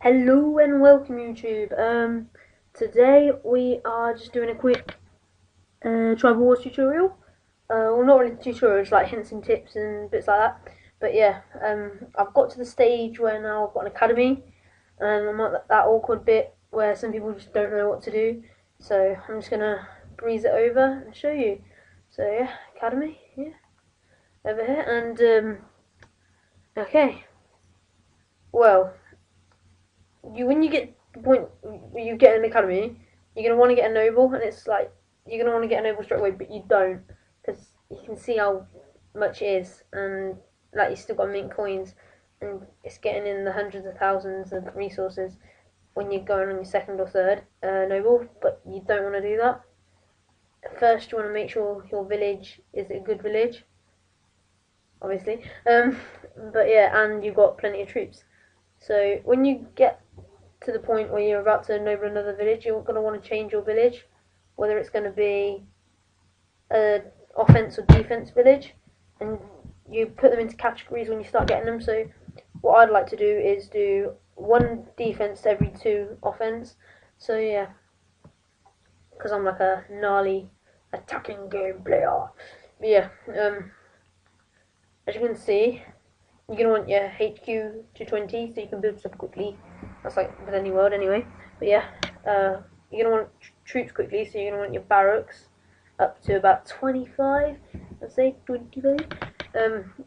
Hello and welcome YouTube. Today we are just doing a quick tribal wars tutorial. Well, not really tutorials, like hints and tips and bits like that. But yeah, I've got to the stage where now I've got an academy, and I'm at that awkward bit where some people just don't know what to do. So I'm just gonna breeze it over and show you. So yeah, academy, yeah, over here, and okay. Well, when you get the point where you get an academy, you're gonna want to get a noble, and it's like you're gonna want to get a noble straight away, but you don't, because you can see how much it is, and like you still got mint coins, and it's getting in the hundreds of thousands of resources when you're going on your second or third noble, but you don't want to do that. First, you want to make sure your village is a good village, obviously. But yeah, and you've got plenty of troops. So when you get to the point where you're about to noble another village, you're going to want to change your village, whether it's going to be a offense or defense village, and you put them into categories when you start getting them. So what I'd like to do is do one defense to every two offense. So yeah, because I'm like a gnarly attacking game player. But yeah, as you can see, you're going to want your HQ to 20 so you can build stuff quickly. That's like with any world anyway. But yeah, you're going to want troops quickly, so you're going to want your barracks up to about 25, let's say 25.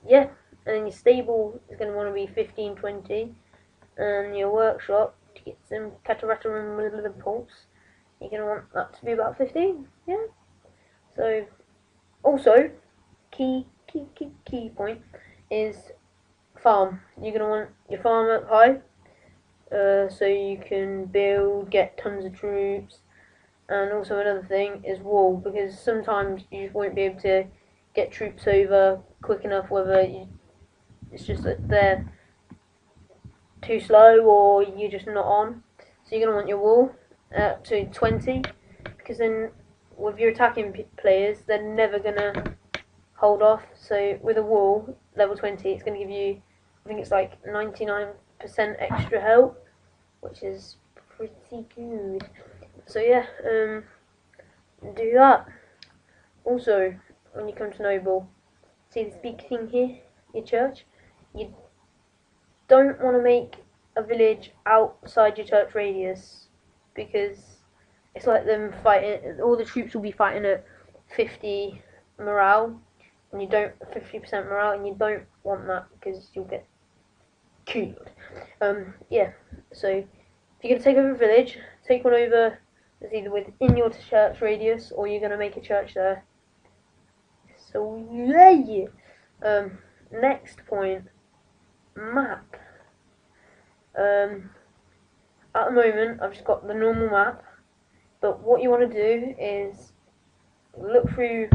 Yeah, and then your stable is going to want to be 15, 20. And your workshop, to get some catarata and pulse, you're going to want that to be about 15. Yeah. So, also, key point is farm. You're going to want your farm up high, so you can build, get tons of troops. And also another thing is wall, because sometimes you just won't be able to get troops over quick enough, whether it's just that they're too slow or you're just not on. So you're going to want your wall to 20, because then with your attacking players, they're never going to hold off. So with a wall, level 20, it's going to give you, I think it's like 99% extra health, which is pretty good. So yeah, do that. Also, when you come to noble, see this big thing here, your church? You don't want to make a village outside your church radius, because it's like them fighting, all the troops will be fighting at 50 morale, and you don't, 50% morale, and you don't want that, because you'll get killed. Yeah, so if you're going to take over a village, take one over that's either within your church radius, or you're going to make a church there. So yeah. Next point, map. At the moment, I've just got the normal map, but what you want to do is look through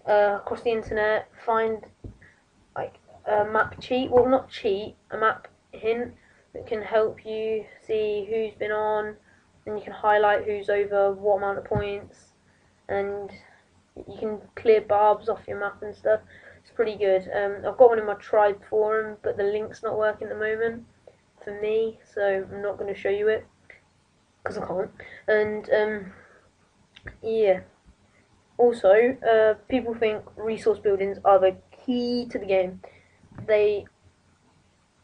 across the internet, find like a map cheat, well not cheat, a map hint that can help you see who's been on, and you can highlight who's over what amount of points, and you can clear barbs off your map and stuff. It's pretty good. I've got one in my tribe forum, but the link's not working at the moment for me, so I'm not going to show you it because I can't. And yeah, also people think resource buildings are the key to the game. They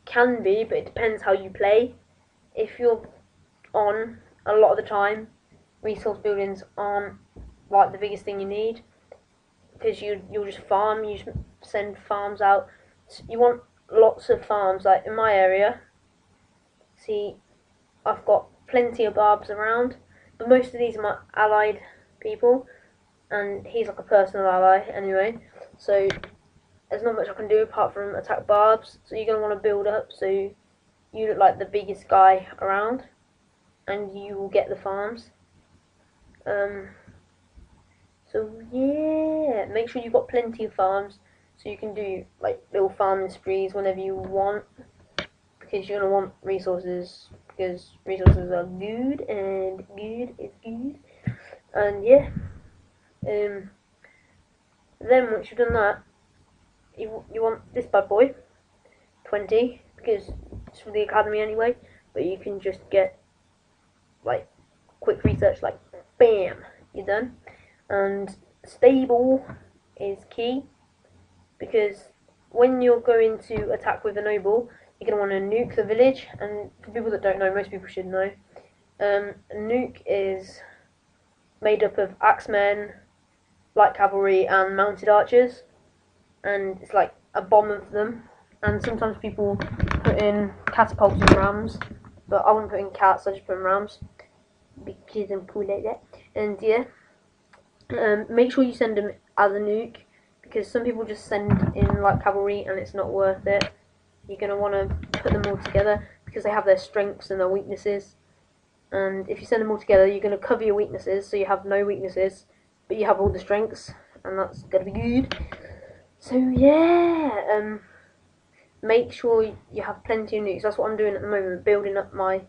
can be, but it depends how you play. If you're on a lot of the time, resource buildings aren't like the biggest thing you need, because you'll just farm, you just send farms out. You want lots of farms, like in my area. See, I've got plenty of barbs around, but most of these are my allied people, and he's like a personal ally anyway, so there's not much I can do apart from attack barbs. So you're going to want to build up so you look like the biggest guy around, and you will get the farms. So yeah, make sure you've got plenty of farms so you can do like little farming sprees whenever you want, because you're gonna want resources, because resources are good and good is good. And yeah, then once you've done that, you want this bad boy 20, because it's for the academy anyway. but you can just get like quick research, like bam, you're done. And stable is key, because when you're going to attack with a noble, you're going to want to nuke the village. And for people that don't know, most people should know, nuke is made up of axemen, light cavalry, and mounted archers, and it's like a bomb of them. And sometimes people put in catapults and rams, but I wouldn't put in cats, I just put in rams because I'm cool like that. And yeah, make sure you send them as a nuke, because some people just send in like cavalry and it's not worth it. You're going to want to put them all together, because they have their strengths and their weaknesses. And if you send them all together, you're going to cover your weaknesses, so you have no weaknesses, but you have all the strengths, and that's going to be good. So yeah, make sure you have plenty of nukes. That's what I'm doing at the moment, building up my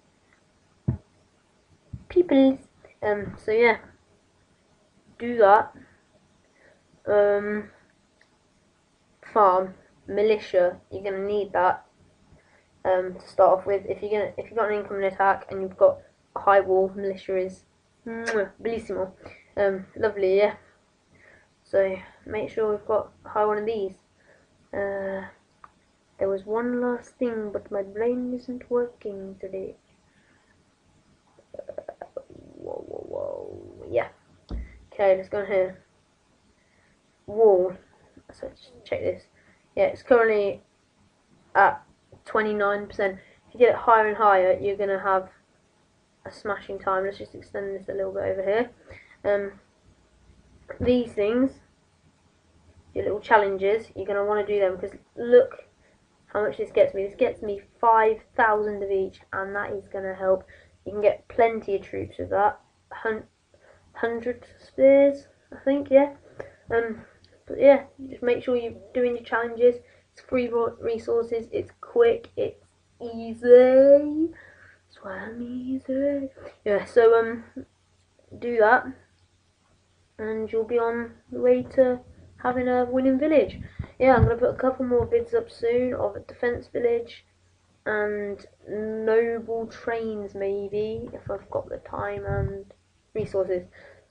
peoples. So yeah, do that. Farm, militia, you're gonna need that to start off with. If you've got an incoming attack and you've got a high wall, militia is bellissimo. Lovely, yeah. So make sure we've got a high one of these. There was one last thing, but my brain isn't working today. Whoa. Yeah. Okay, let's go in here. Wall. So just check this. Yeah, it's currently at 29%. If you get it higher and higher, you're going to have a smashing time. Let's just extend this a little bit over here. These things, your little challenges, you're going to want to do them, because look how much this gets me. This gets me 5,000 of each, and that is going to help. You can get plenty of troops with that. 100 spears, I think, yeah. But yeah, just make sure you're doing your challenges. It's free resources, it's quick, it's easy. That's why I'm easy. Yeah, so do that, and you'll be on the way to having a winning village. Yeah, I'm gonna put a couple more vids up soon of a defense village and noble trains, maybe, if I've got the time and resources.